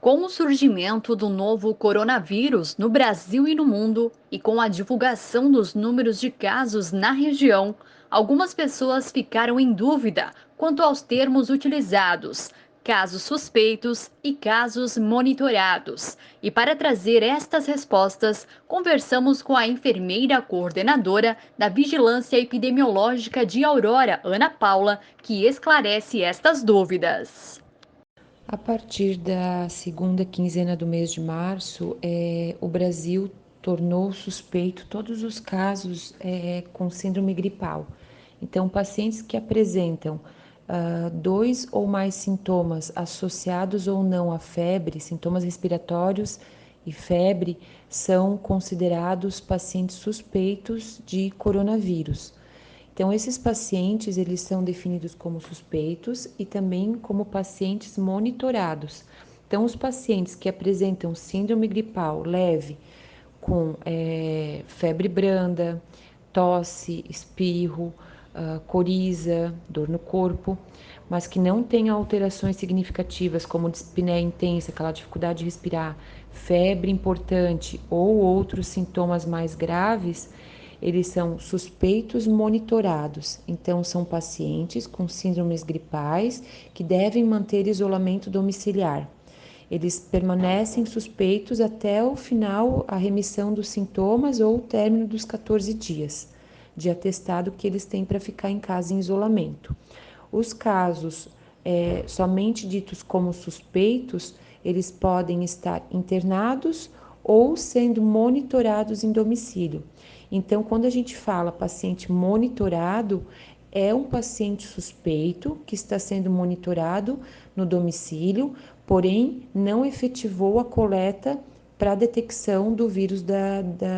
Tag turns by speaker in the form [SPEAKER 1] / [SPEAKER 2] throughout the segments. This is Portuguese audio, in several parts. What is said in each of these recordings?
[SPEAKER 1] Com o surgimento do novo coronavírus no Brasil e no mundo, e com a divulgação dos números de casos na região, algumas pessoas ficaram em dúvida quanto aos termos utilizados, casos suspeitos e casos monitorados. E para trazer estas respostas, conversamos com a enfermeira coordenadora da Vigilância Epidemiológica de Aurora, Ana Paula, que esclarece estas dúvidas.
[SPEAKER 2] A partir da segunda quinzena do mês de março, o Brasil tornou suspeito todos os casos com síndrome gripal. Então, pacientes que apresentam dois ou mais sintomas associados ou não à febre, sintomas respiratórios e febre, são considerados pacientes suspeitos de coronavírus. Então, esses pacientes, eles são definidos como suspeitos e também como pacientes monitorados. Então, os pacientes que apresentam síndrome gripal leve, com febre branda, tosse, espirro, coriza, dor no corpo, mas que não têm alterações significativas, como dispneia intensa, aquela dificuldade de respirar, febre importante ou outros sintomas mais graves, eles são suspeitos monitorados. Então, são pacientes com síndromes gripais que devem manter isolamento domiciliar. Eles permanecem suspeitos até o final, a remissão dos sintomas ou o término dos 14 dias de atestado que eles têm para ficar em casa em isolamento. Os casos somente ditos como suspeitos, eles podem estar internados ou sendo monitorados em domicílio. Então, quando a gente fala paciente monitorado, é um paciente suspeito que está sendo monitorado no domicílio, porém não efetivou a coleta para a detecção do vírus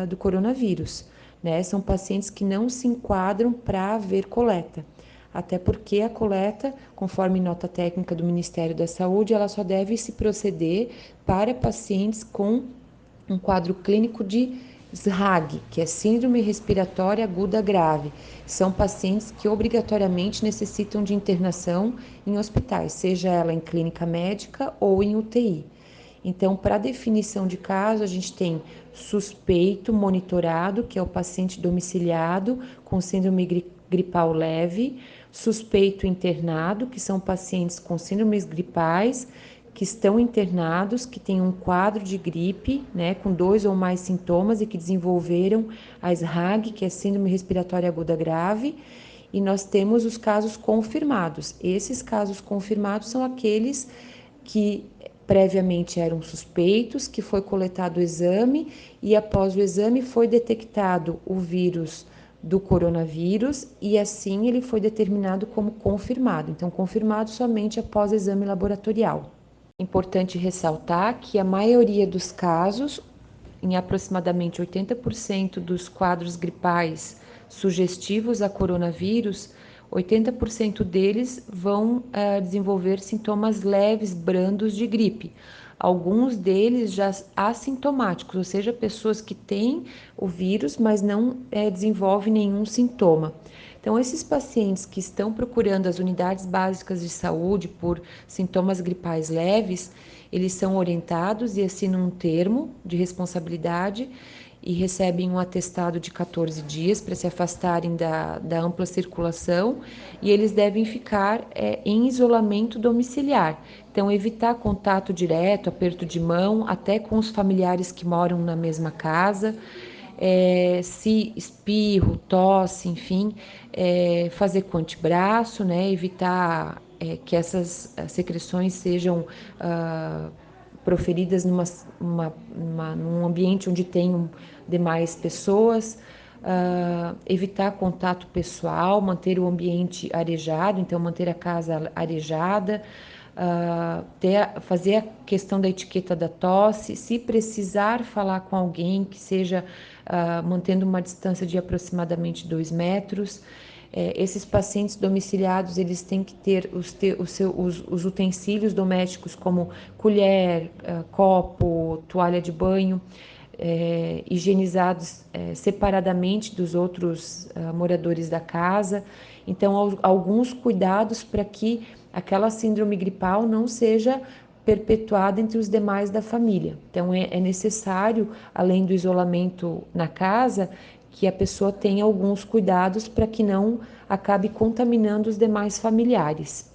[SPEAKER 2] do coronavírus, né? São pacientes que não se enquadram para haver coleta, até porque a coleta, conforme nota técnica do Ministério da Saúde, ela só deve se proceder para pacientes com um quadro clínico de SRAG, que é Síndrome Respiratória Aguda Grave. São pacientes que obrigatoriamente necessitam de internação em hospitais, seja ela em clínica médica ou em UTI. Então, para definição de caso, a gente tem suspeito monitorado, que é o paciente domiciliado com síndrome gripal leve, suspeito internado, que são pacientes com síndromes gripais que estão internados, que têm um quadro de gripe, né, com dois ou mais sintomas e que desenvolveram a SRAG, que é Síndrome Respiratória Aguda Grave, e nós temos os casos confirmados. Esses casos confirmados são aqueles que previamente eram suspeitos, que foi coletado o exame e após o exame foi detectado o vírus do coronavírus e assim ele foi determinado como confirmado. Então, confirmado somente após exame laboratorial. Importante ressaltar que a maioria dos casos, em aproximadamente 80% dos quadros gripais sugestivos a coronavírus, 80% deles vão desenvolver sintomas leves, brandos de gripe. Alguns deles já assintomáticos, ou seja, pessoas que têm o vírus, mas não desenvolvem nenhum sintoma. Então, esses pacientes que estão procurando as unidades básicas de saúde por sintomas gripais leves, eles são orientados e assinam um termo de responsabilidade e recebem um atestado de 14 dias para se afastarem da ampla circulação e eles devem ficar em isolamento domiciliar. Então, evitar contato direto, aperto de mão, até com os familiares que moram na mesma casa. Se espirro, tosse, enfim, fazer com o antebraço, né, evitar que essas secreções sejam proferidas num ambiente onde tenham demais pessoas, evitar contato pessoal, manter o ambiente arejado, então manter a casa arejada, fazer a questão da etiqueta da tosse, se precisar falar com alguém que seja mantendo uma distância de aproximadamente 2 metros. Esses pacientes domiciliados, eles têm que ter os utensílios domésticos como colher, copo, toalha de banho, higienizados separadamente dos outros moradores da casa. Então, alguns cuidados para que aquela síndrome gripal não seja perpetuada entre os demais da família. Então, é necessário, além do isolamento na casa, que a pessoa tenha alguns cuidados para que não acabe contaminando os demais familiares.